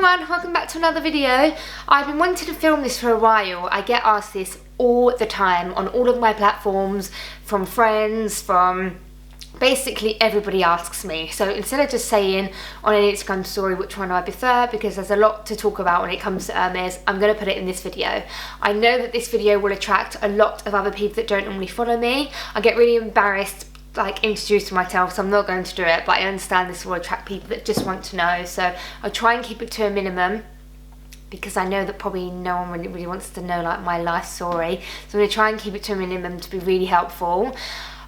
everyone, welcome back to another video. I've been wanting to film this for a while. I get asked this all the time on all of my platforms, from friends, from basically everybody asks me. So instead of just saying on an Instagram story which one I prefer, because there's a lot to talk about when it comes to Hermes, I'm going to put it in this video. I know that this video will attract a lot of other people that don't normally follow me. I get really embarrassed introducing myself, so I'm not going to do it, but I understand this will attract people that just want to know, so I'll try and keep it to a minimum because I know that probably no one really wants to know like my life story, so I'm going to try and keep it to a minimum to be really helpful.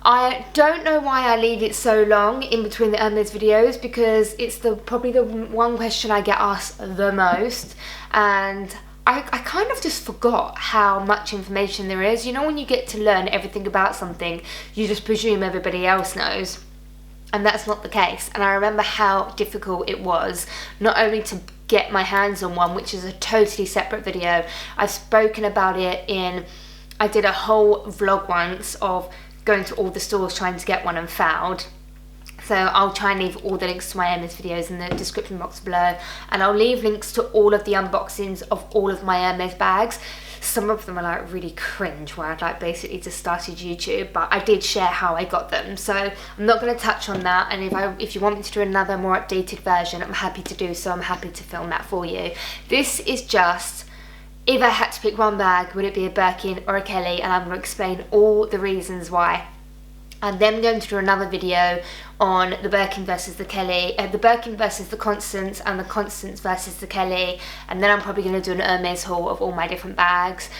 I don't know why I leave it so long in between the Hermes videos, because it's probably the one question I get asked the most, and I kind of just forgot how much information there is. You know, when you get to learn everything about something, you just presume everybody else knows. And that's not the case. And I remember how difficult it was, not only to get my hands on one, which is a totally separate video. I've spoken about it I did a whole vlog once of going to all the stores trying to get one and failed. So I'll try and leave all the links to my Hermes videos in the description box below, and I'll leave links to all of the unboxings of all of my Hermes bags. Some of them are like really cringe, where I'd basically just started YouTube, but I did share how I got them, so I'm not going to touch on that. And if you want me to do another more updated version, I'm happy to do so. I'm happy to film that for you. This is just, if I had to pick one bag, would it be a Birkin or a Kelly? And I'm going to explain all the reasons why. And then I'm going to do another video on the Birkin versus the Kelly, the Birkin versus the Constance, and the Constance versus the Kelly. And then I'm probably going to do an Hermes haul of all my different bags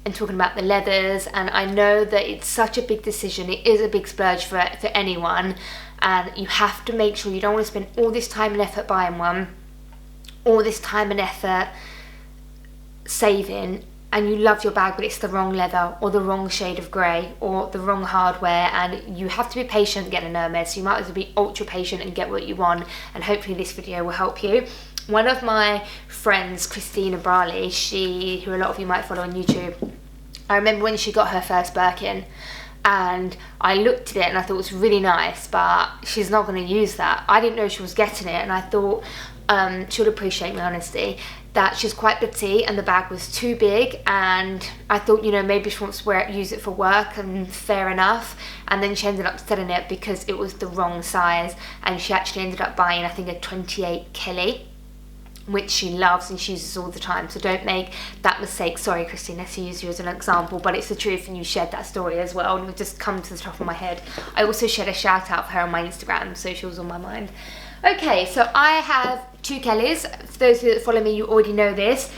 and talking about the leathers. And I know that it's such a big decision. It is a big splurge for anyone. And you have to make sure you don't want to spend all this time and effort buying one, all this time and effort saving, and you love your bag but it's the wrong leather or the wrong shade of grey or the wrong hardware, and you have to be patient getting an Hermes. So you might as well be ultra patient and get what you want, and hopefully this video will help you. One of my friends, Christina Brawley, who a lot of you might follow on YouTube, I remember when she got her first Birkin, and I looked at it and I thought it was really nice, but she's not going to use that. I didn't know she was getting it, and I thought she would appreciate my honesty, that she's quite petite and the bag was too big, and I thought, you know, maybe she wants to use it for work, and fair enough. And then she ended up selling it because it was the wrong size, and she actually ended up buying, I think, a 28 Kelly, which she loves and she uses all the time. So don't make that mistake. Sorry, Christina, to use you as an example, but it's the truth, and you shared that story as well, and it just come to the top of my head. I also shared a shout out for her on my Instagram, so she was on my mind. Okay, so I have two Kellys. For those of you that follow me, you already know this.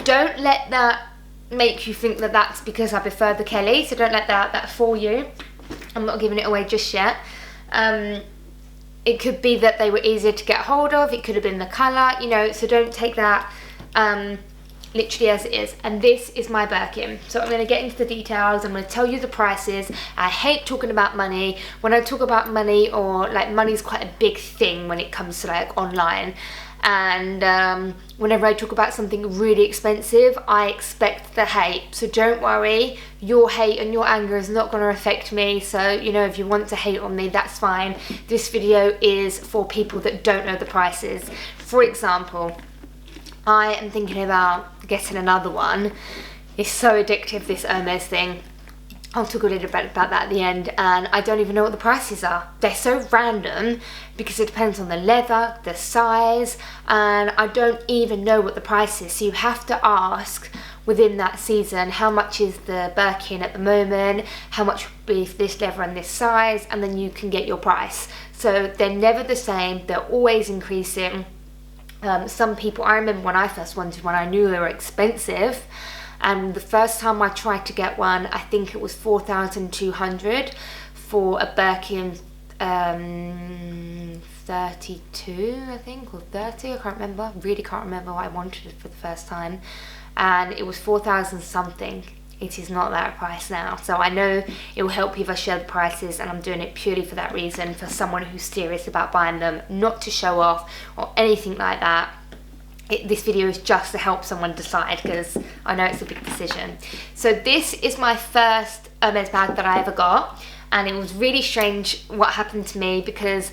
Don't let that make you think that that's because I prefer the Kelly, so don't let that fool you. I'm not giving it away just yet. It could be that they were easier to get hold of, it could have been the colour, you know, so don't take that literally as it is. And this is my Birkin. So I'm going to get into the details, I'm going to tell you the prices. I hate talking about money. When I talk about money, or money's quite a big thing when it comes to online, and whenever I talk about something really expensive, I expect the hate. So don't worry, your hate and your anger is not going to affect me. So, you know, if you want to hate on me, that's fine. This video is for people that don't know the prices. For example, I am thinking about getting another one. It's so addictive, this Hermes thing. I'll talk a little bit about that at the end, and I don't even know what the prices are. They're so random because it depends on the leather, the size, and I don't even know what the price is. So you have to ask within that season, how much is the Birkin at the moment, how much would be this leather and this size, and then you can get your price. So they're never the same, they're always increasing. Some people, I remember when I first wanted one, I knew they were expensive, and the first time I tried to get one, I think it was 4,200 for a Birkin 32, I think, or 30, I can't remember, really can't remember what I wanted it for the first time, and it was 4,000 something. It is not that price now, so I know it will help you if I share the prices, and I'm doing it purely for that reason, for someone who's serious about buying them, not to show off or anything like that. This video is just to help someone decide, because I know it's a big decision. So this is my first Hermes bag that I ever got, and it was really strange what happened to me, because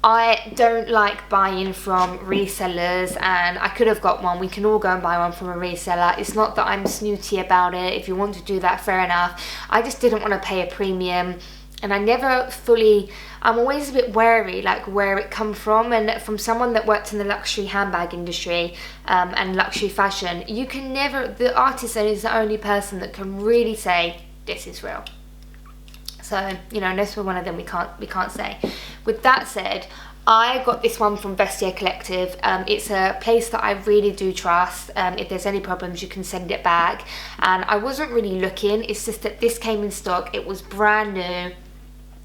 I don't like buying from resellers, and I could have got one. We can all go and buy one from a reseller. It's not that I'm snooty about it. If you want to do that, fair enough. I just didn't want to pay a premium, and I never fully, I'm always a bit wary like where it come from, and from someone that worked in the luxury handbag industry and luxury fashion, you can never, the artisan is the only person that can really say this is real. So, you know, unless we're one of them, we can't say. With that said, I got this one from Vestiaire Collective. It's a place that I really do trust. If there's any problems, you can send it back. And I wasn't really looking. It's just that this came in stock. It was brand new.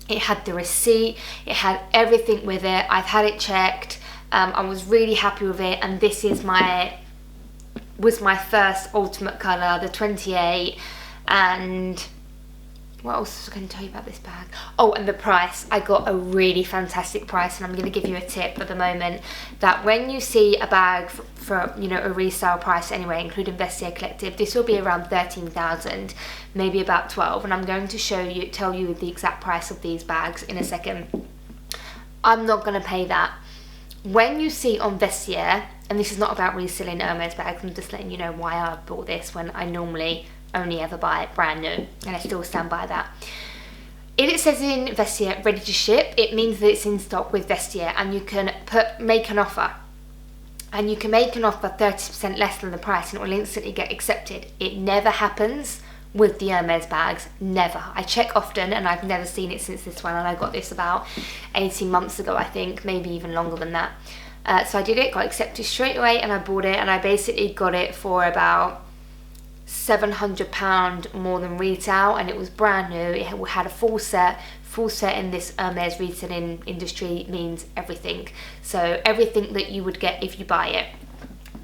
It had the receipt. It had everything with it. I've had it checked. I was really happy with it. And this is was my first ultimate colour, the 28. And what else was I going to tell you about this bag? Oh, and the price. I got a really fantastic price, and I'm going to give you a tip at the moment that when you see a bag for you know, a resale price anyway, including Vestiaire Collective, this will be around 13,000, maybe about 12, and I'm going to tell you the exact price of these bags in a second. I'm not going to pay that. When you see on Vestiaire, and this is not about reselling Hermes bags, I'm just letting you know why I bought this when I normally only ever buy it brand new, and I still stand by that. If it says in Vestiaire ready to ship, it means that it's in stock with Vestiaire, and you can make an offer, and you can make an offer 30% less than the price, and it will instantly get accepted. It never happens with the Hermes bags, never. I check often, and I've never seen it since this one, and I got this about 18 months ago, I think, maybe even longer than that. So I did it, got accepted straight away, and I bought it, and I basically got it for about £700 more than retail, and it was brand new. It had a full set in this Hermes retailing industry means everything. So everything that you would get if you buy it.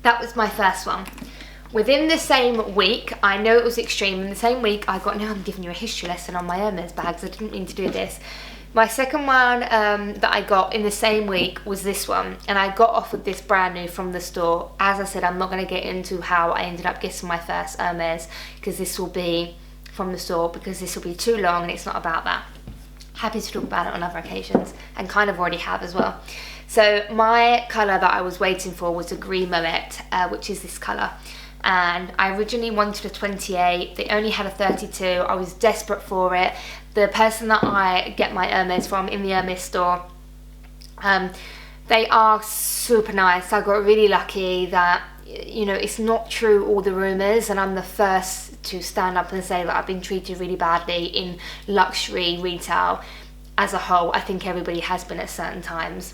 That was my first one. Within the same week, I know it was extreme, in the same week I got, now I'm giving you a history lesson on my Hermes bags, I didn't mean to do this. My second one that I got in the same week was this one, and I got offered this brand new from the store. As I said, I'm not going to get into how I ended up getting my first Hermes, because this will be from the store, because this will be too long and it's not about that. Happy to talk about it on other occasions, and kind of already have as well. So my colour that I was waiting for was a Gris Moet, which is this colour. And I originally wanted a 28, they only had a 32, I was desperate for it. The person that I get my Hermes from in the Hermes store, they are super nice. I got really lucky that, you know, it's not true all the rumours, and I'm the first to stand up and say that I've been treated really badly in luxury retail as a whole. I think everybody has been at certain times.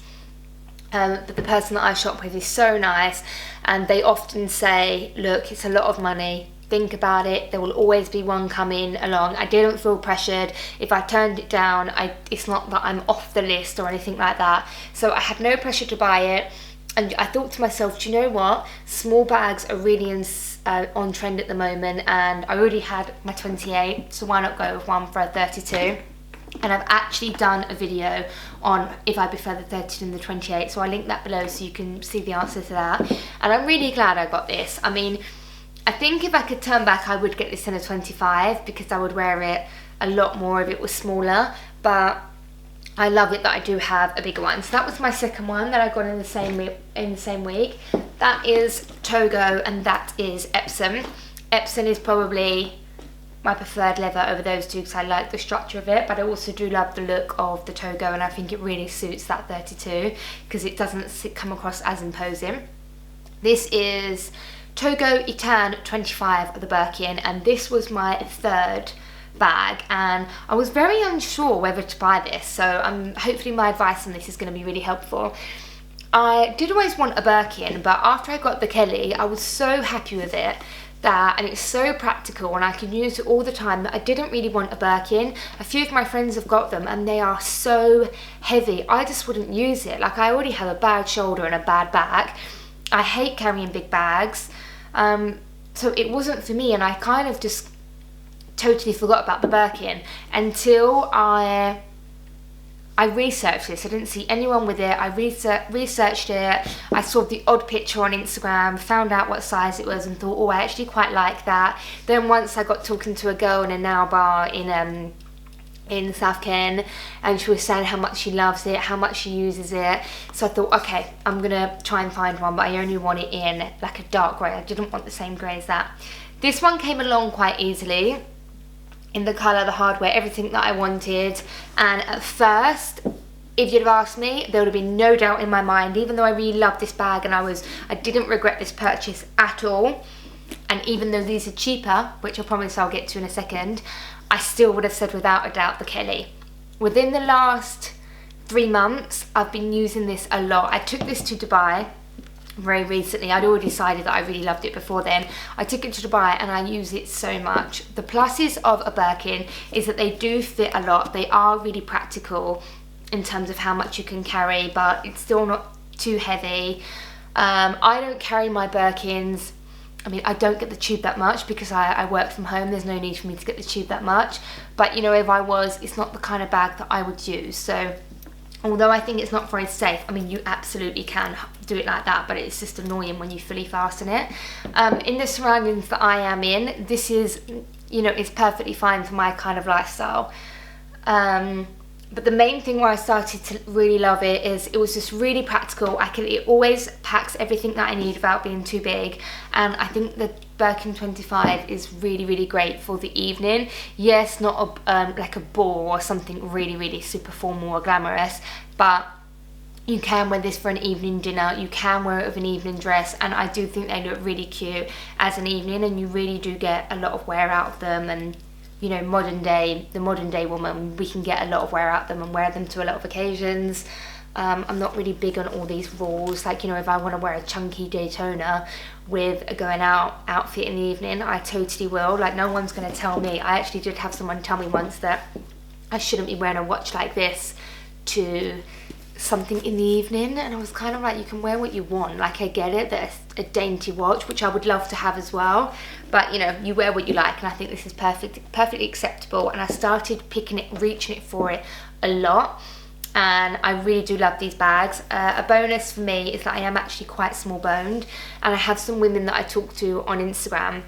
But the person that I shop with is so nice, and they often say, look, it's a lot of money, think about it, there will always be one coming along. I didn't feel pressured. If I turned it down, it's not that I'm off the list or anything like that. So I had no pressure to buy it, and I thought to myself, do you know what, small bags are really on trend at the moment, and I already had my 28, so why not go with one for a 32? And I've actually done a video on if I prefer the 32 and the 28, so I'll link that below so you can see the answer to that. And I'm really glad I got this. I mean, I think if I could turn back, I would get this in a 25, because I would wear it a lot more if it was smaller, but I love it that I do have a bigger one. So that was my second one that I got in the same week. That is Togo, and that is Epsom. Epsom is probably my preferred leather over those two, because I like the structure of it, but I also do love the look of the Togo, and I think it really suits that 32 because it doesn't come across as imposing. This is Togo Eterna 25 of the Birkin, and this was my third bag, and I was very unsure whether to buy this, so hopefully my advice on this is going to be really helpful. I did always want a Birkin, but after I got the Kelly, I was so happy with it, and it's so practical and I can use it all the time, that I didn't really want a Birkin. A few of my friends have got them and they are so heavy, I just wouldn't use it. Like, I already have a bad shoulder and a bad back. I hate carrying big bags, so it wasn't for me, and I kind of just totally forgot about the Birkin until I researched this. I didn't see anyone with it. I researched it. I saw the odd picture on Instagram, found out what size it was, and thought, oh, I actually quite like that. Then once I got talking to a girl in a nail bar in in South Ken, and she was saying how much she loves it, how much she uses it. So I thought, okay, I'm gonna try and find one, but I only want it in like a dark grey. I didn't want the same grey as that. This one came along quite easily in the colour, the hardware, everything that I wanted. And at first, if you'd have asked me, there would have been no doubt in my mind, even though I really loved this bag and I didn't regret this purchase at all. And even though these are cheaper, which I promise I'll get to in a second, I still would have said without a doubt the Kelly. Within the last 3 months, I've been using this a lot. I took this to Dubai very recently. I'd already decided that I really loved it before then. I took it to Dubai and I use it so much. The pluses of a Birkin is that they do fit a lot. They are really practical in terms of how much you can carry, but it's still not too heavy. I don't carry my Birkins. I mean, I don't get the tube that much because I work from home. There's no need for me to get the tube that much. But, you know, if I was, it's not the kind of bag that I would use. So, although I think it's not very safe, I mean, you absolutely can do it like that, but it's just annoying when you fully fasten it. In the surroundings that I am in, this is, you know, it's perfectly fine for my kind of lifestyle. But the main thing where I started to really love it is it was just really practical. It always packs everything that I need without being too big. And I think the Birkin 25 is really, really great for the evening. Yes, not like a ball or something really, really super formal or glamorous, but you can wear this for an evening dinner, you can wear it with an evening dress, and I do think they look really cute as an evening, and you really do get a lot of wear out of them. And you know, the modern day woman, we can get a lot of wear out of them and wear them to a lot of occasions. I'm not really big on all these rules, like, you know, if I want to wear a chunky Daytona with a going out outfit in the evening, I totally will. Like, no one's going to tell me. I actually did have someone tell me once that I shouldn't be wearing a watch like this to something in the evening, and I was kind of like, you can wear what you want. Like, I get it that a dainty watch, which I would love to have as well, but you know, you wear what you like, and I think this is perfectly acceptable. And I started reaching it for it a lot, and I really do love these bags. A bonus for me is that I am actually quite small boned, and I have some women that I talk to on Instagram,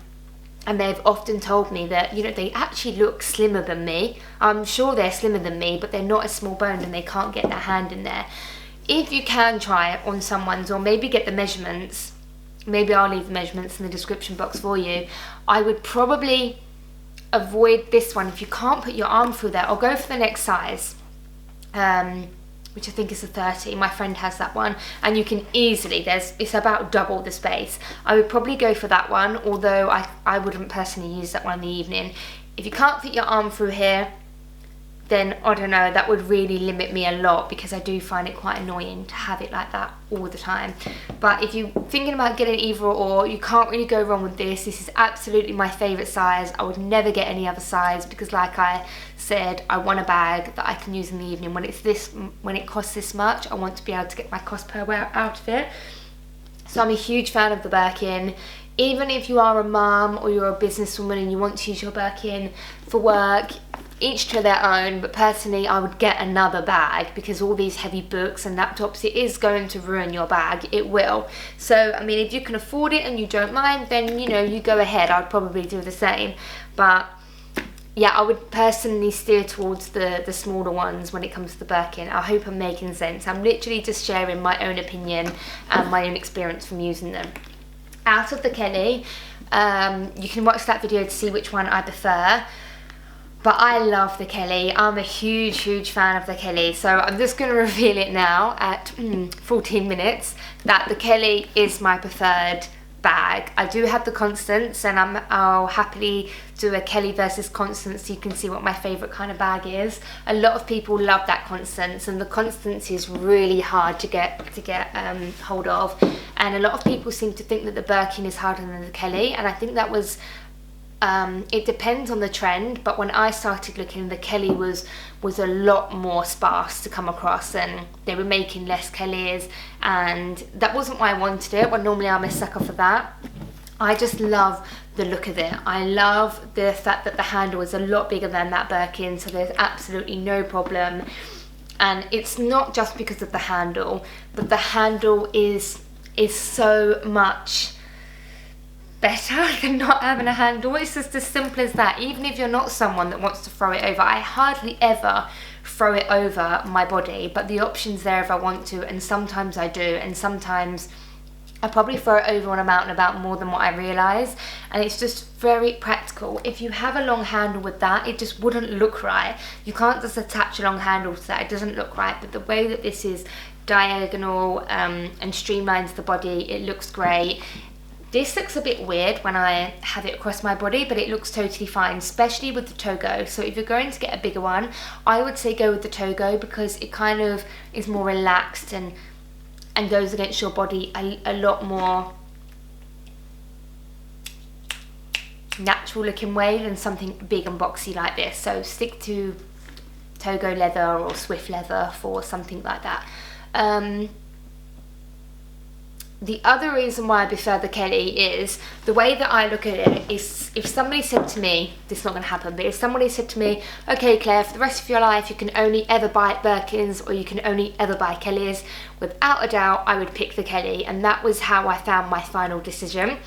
and they've often told me that, you know, they actually look slimmer than me. I'm sure they're slimmer than me, but they're not as small boned and they can't get their hand in there. If you can try it on someone's, or maybe get the measurements, maybe I'll leave the measurements in the description box for you. I would probably avoid this one if you can't put your arm through there, or go for the next size, which I think is a 30. My friend has that one, and you can easily, it's about double the space. I would probably go for that one, although I wouldn't personally use that one in the evening. If you can't fit your arm through here, then I don't know, that would really limit me a lot, because I do find it quite annoying to have it like that all the time. But if you're thinking about getting either or, you can't really go wrong with this. This is absolutely my favourite size. I would never get any other size, because like I said, I want a bag that I can use in the evening. When it costs this much, I want to be able to get my cost per wear out of it. So I'm a huge fan of the Birkin. Even if you are a mum or you're a businesswoman and you want to use your Birkin for work, each to their own, but personally I would get another bag, because all these heavy books and laptops, it is going to ruin your bag. It will. So I mean, if you can afford it and you don't mind, then you know, you go ahead. I'd probably do the same. But yeah, I would personally steer towards the smaller ones when it comes to the Birkin. I hope I'm making sense. I'm literally just sharing my own opinion and my own experience from using them. Out of the Kelly, you can watch that video to see which one I prefer. But I love the Kelly. I'm a huge fan of the Kelly. So I'm just going to reveal it now at 14 minutes that the Kelly is my preferred bag. I do have the Constance, and I'll happily do a Kelly versus Constance so you can see what my favourite kind of bag is. A lot of people love that Constance, and the Constance is really hard to get hold of. And a lot of people seem to think that the Birkin is harder than the Kelly, and I think that was it depends on the trend, but when I started looking, the Kelly was a lot more sparse to come across, and they were making less Kellys, and that wasn't why I wanted it. Well, normally I'm a sucker for that. I just love the look of it. I love the fact that the handle is a lot bigger than that Birkin, so there's absolutely no problem. And it's not just because of the handle, but the handle is so much better than not having a handle. It's just as simple as that. Even if you're not someone that wants to throw it over, I hardly ever throw it over my body, but the option's there if I want to, and sometimes I do, and sometimes I probably throw it over on a mountain about more than what I realise, and it's just very practical. If you have a long handle with that, it just wouldn't look right. You can't just attach a long handle to that, it doesn't look right, but the way that this is diagonal and streamlines the body, it looks great. This looks a bit weird when I have it across my body, but it looks totally fine, especially with the Togo. So if you're going to get a bigger one, I would say go with the Togo, because it kind of is more relaxed and goes against your body a lot more natural looking way than something big and boxy like this. So stick to Togo leather or Swift leather for something like that. The other reason why I prefer the Kelly is the way that I look at it is, if somebody said to me, this is not going to happen, but if somebody said to me, okay Claire, for the rest of your life you can only ever buy Birkins or you can only ever buy Kellys, without a doubt I would pick the Kelly, and that was how I found my final decision.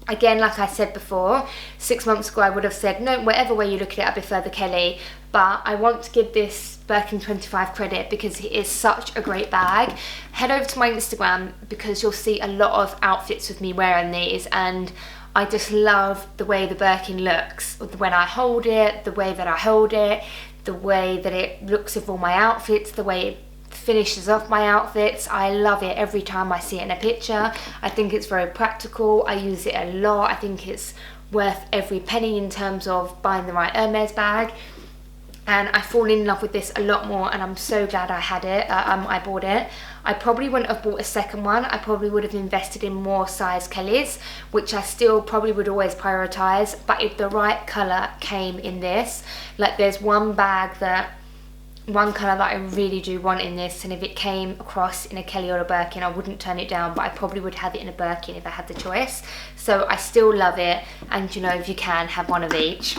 Again, like I said before, 6 months ago I would have said, no, whatever way you look at it, I prefer the Kelly, but I want to give this Birkin 25 credit because it is such a great bag. Head over to my Instagram because you'll see a lot of outfits with me wearing these, and I just love the way the Birkin looks when I hold it, the way that I hold it, the way that it looks with all my outfits, the way it finishes off my outfits. I love it every time I see it in a picture. I think it's very practical. I use it a lot. I think it's worth every penny in terms of buying the right Hermes bag. And I fall in love with this a lot more, and I'm so glad I had it. I bought it. I probably wouldn't have bought a second one. I probably would have invested in more size Kellys, which I still probably would always prioritise. But if the right colour came in this, like there's one colour that I really do want in this, and if it came across in a Kelly or a Birkin, I wouldn't turn it down, but I probably would have it in a Birkin if I had the choice. So I still love it, and you know, if you can, have one of each.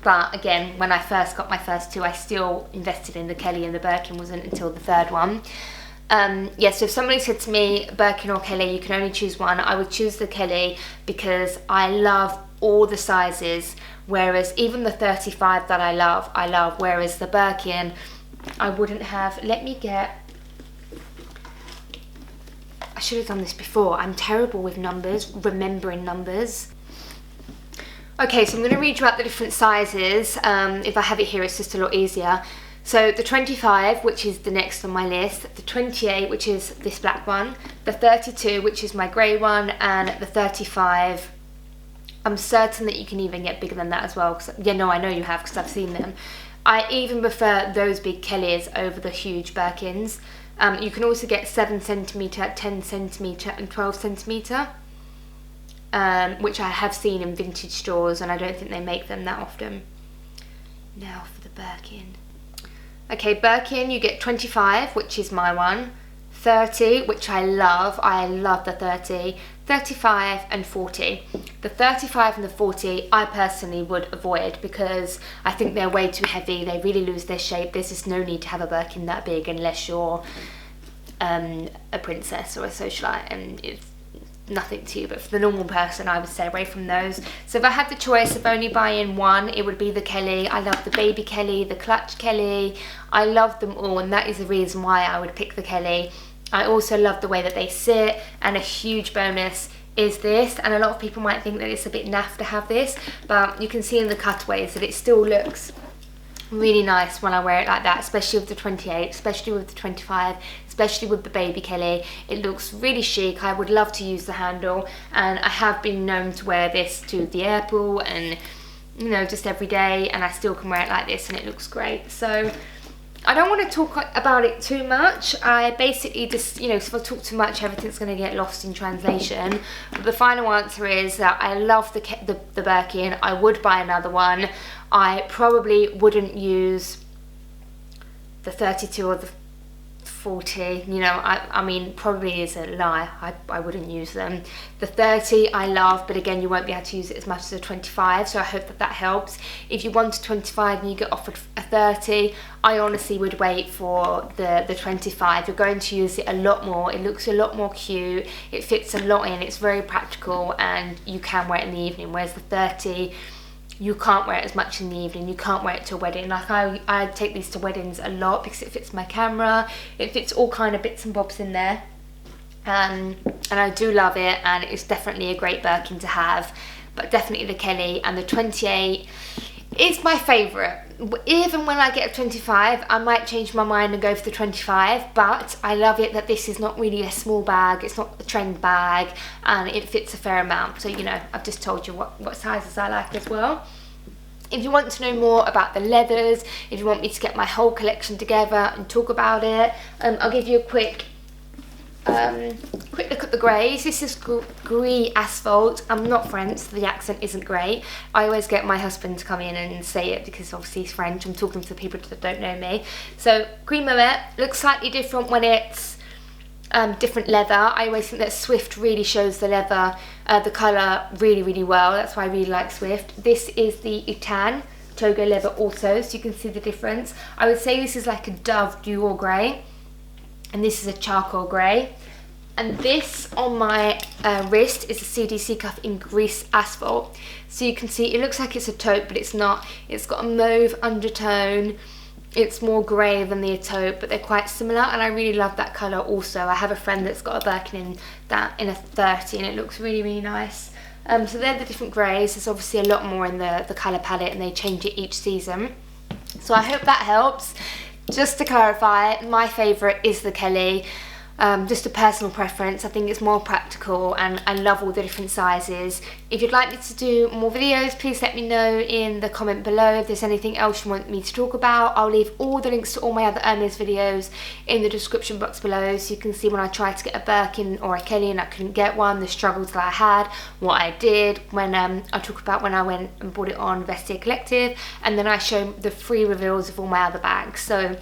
But again, when I first got my first two, I still invested in the Kelly, and the Birkin wasn't until the third one. Yeah, so if somebody said to me, Birkin or Kelly, you can only choose one, I would choose the Kelly because I love all the sizes, whereas even the 35 that I love, whereas the Birkin, I wouldn't have. I should have done this before. I'm terrible with numbers, remembering numbers. Okay, so I'm going to read you out the different sizes. If I have it here, it's just a lot easier. So the 25, which is the next on my list, the 28, which is this black one, the 32, which is my grey one, and the 35. I'm certain that you can even get bigger than that as well. Yeah, no, I know you have because I've seen them. I even prefer those big Kellys over the huge Birkins. You can also get 7 centimetre, 10 centimetre and 12 centimetre. Which I have seen in vintage stores, and I don't think they make them that often. Now for the Birkin. Okay, Birkin, you get 25, which is my one, 30, which I love the 30, 35 and 40. The 35 and the 40 I personally would avoid because I think they're way too heavy, they really lose their shape. There's just no need to have a Birkin that big unless you're a princess or a socialite, and it's nothing to you, but for the normal person I would stay away from those. So if I had the choice of only buying one, it would be the Kelly. I love the baby Kelly, the clutch Kelly, I love them all, and that is the reason why I would pick the Kelly. I also love the way that they sit, and a huge bonus is this, and a lot of people might think that it's a bit naff to have this, but you can see in the cutaways that it still looks really nice when I wear it like that, especially with the 28, especially with the 25, especially with the baby Kelly. It looks really chic. I would love to use the handle, and I have been known to wear this to the airport and, you know, just every day, and I still can wear it like this and it looks great. So I don't want to talk about it too much. I basically just, you know, if I talk too much, everything's going to get lost in translation. But the final answer is that I love the Birkin. I would buy another one. I probably wouldn't use the 32 or the 40, you know, I mean, probably is a lie. I wouldn't use them. The 30 I love, but again, you won't be able to use it as much as a 25, so I hope that that helps. If you want a 25 and you get offered a 30, I honestly would wait for the 25. You're going to use it a lot more. It looks a lot more cute. It fits a lot in. It's very practical, and you can wear it in the evening, whereas the 30, you can't wear it as much in the evening. You can't wear it to a wedding. Like I take these to weddings a lot because it fits my camera. It fits all kind of bits and bobs in there. And I do love it, and it's definitely a great Birkin to have. But definitely the Kelly, and the 28 is my favourite. Even when I get a 25, I might change my mind and go for the 25, but I love it that this is not really a small bag, it's not a trend bag, and it fits a fair amount. So, you know, I've just told you what sizes I like as well. If you want to know more about the leathers, if you want me to get my whole collection together and talk about it, I'll give you a quick look at the greys. This is Gris Asphalt. I'm not French, so the accent isn't great. I always get my husband to come in and say it because obviously he's French. I'm talking to people that don't know me. So Gris Moet looks slightly different when it's different leather. I always think that Swift really shows the leather, the colour really well. That's why I really like Swift. This is the Utan Togo leather also, so you can see the difference. I would say this is like a Dove Dual Grey, and this is a charcoal grey. And this on my wrist is a CDC cuff in Gris Asphalt. So you can see it looks like it's a taupe, but it's not. It's got a mauve undertone. It's more grey than the taupe, but they're quite similar, and I really love that colour also. I have a friend that's got a Birkin in a 30, and it looks really nice. So they're the different greys. There's obviously a lot more in the colour palette, and they change it each season. So I hope that helps. Just to clarify, my favourite is the Kelly. Just a personal preference. I think it's more practical, and I love all the different sizes. If you'd like me to do more videos, please let me know in the comment below. If there's anything else you want me to talk about, I'll leave all the links to all my other Hermes videos in the description box below, so you can see when I tried to get a Birkin or a Kelly and I couldn't get one, the struggles that I had, what I did, when I talk about when I went and bought it on Vestiaire Collective, and then I show the free reveals of all my other bags. So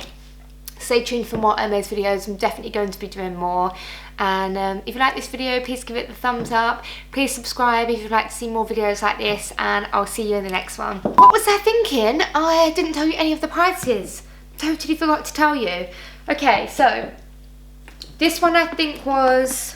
stay tuned for more Hermes videos. I'm definitely going to be doing more. And if you like this video, please give it the thumbs up. Please subscribe if you'd like to see more videos like this, and I'll see you in the next one. What was I thinking? I didn't tell you any of the prices. Totally forgot to tell you. Okay, so this one I think was,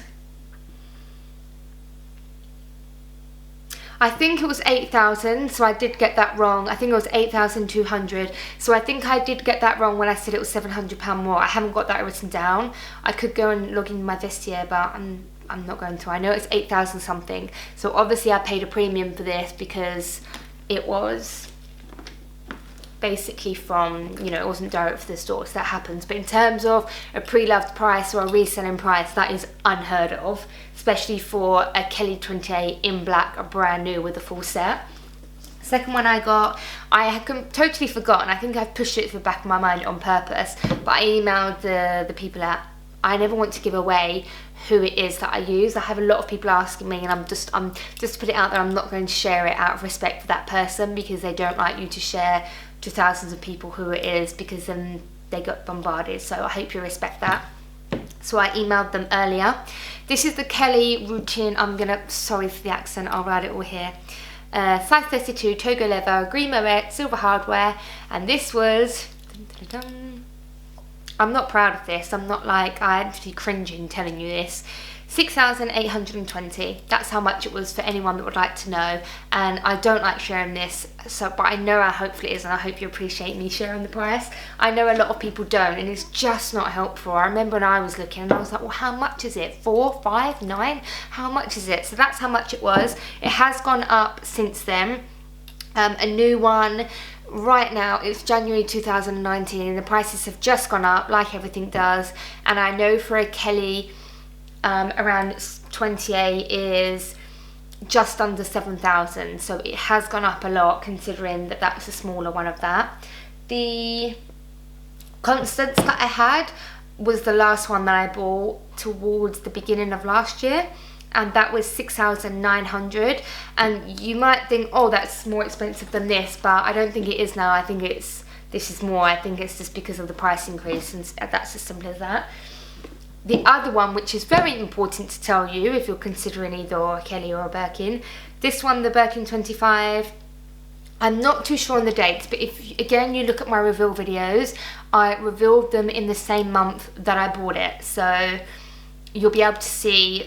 I think it was 8,000, so I did get that wrong. I think it was 8,200, so I think I did get that wrong when I said it was £700 more. I haven't got that written down. I could go and log in my Vestiaire, but I'm not going to. I know it's 8,000 something, so obviously I paid a premium for this because it was basically from, you know, it wasn't direct for the store, so that happens. But in terms of a pre-loved price or a reselling price, that is unheard of, especially for a Kelly 28 in black, a brand new with a full set. Second one I got, I had totally forgotten. I think I've pushed it to the back of my mind on purpose, but I emailed the people at, I never want to give away who it is that I use. I have a lot of people asking me, and I'm just to put it out there, I'm not going to share it out of respect for that person, because they don't like you to share to thousands of people who it is, because then they got bombarded. So I hope you respect that. So I emailed them earlier. This is the Kelly routine. Sorry for the accent, I'll write it all here. Size 32, Togo leather, Gris Moet, silver hardware, and this was, I'm not proud of this, I'm actually cringing telling you this, 6,820. That's how much it was for anyone that would like to know. And I don't like sharing this, but I know how helpful it is, and I hope you appreciate me sharing the price. I know a lot of people don't, and it's just not helpful. I remember when I was looking and I was like, well, how much is it? 4, 5, 9? How much is it? So that's how much it was. It has gone up since then. A new one right now, it's January 2019, and the prices have just gone up like everything does. And I know for a Kelly, around 28 is just under 7,000, so it has gone up a lot considering that that's a smaller one of that. The Constance that I had was the last one that I bought towards the beginning of last year, and that was 6,900. And you might think, oh, that's more expensive than this, but I don't think it is now. I think it's this is more. I think it's just because of the price increase, and that's as simple as that. The other one, which is very important to tell you if you're considering either a Kelly or a Birkin, this one, the Birkin 25, I'm not too sure on the dates, but if, again, you look at my reveal videos, I revealed them in the same month that I bought it. So you'll be able to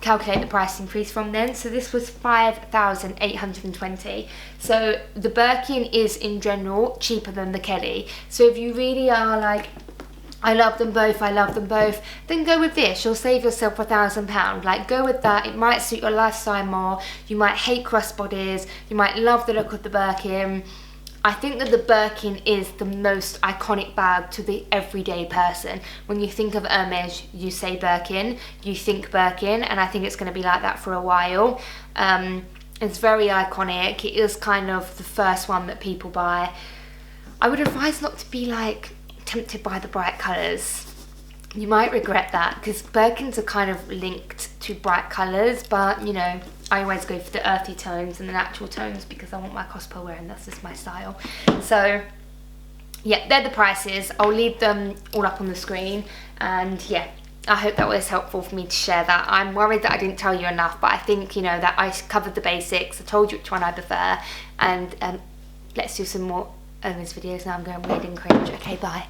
calculate the price increase from then. So this was 5,820. So the Birkin is, in general, cheaper than the Kelly. So if you really are like, I love them both, then go with this. You'll save yourself £1,000. Like, go with that. It might suit your lifestyle more. You might hate crossbodies. You might love the look of the Birkin. I think that the Birkin is the most iconic bag to the everyday person. When you think of Hermes, you say Birkin, you think Birkin, and I think it's going to be like that for a while. It's very iconic. It is kind of the first one that people buy. I would advise not to be like tempted by the bright colours. You might regret that, because Birkins are kind of linked to bright colours, but you know, I always go for the earthy tones and the natural tones because I want my cosplay wear, and that's just my style. So yeah, they're the prices. I'll leave them all up on the screen, and yeah, I hope that was helpful for me to share that. I'm worried that I didn't tell you enough, but I think, you know, that I covered the basics. I told you which one I prefer, and let's do some more Hermes videos. Now I'm going weird and cringe. Okay, bye.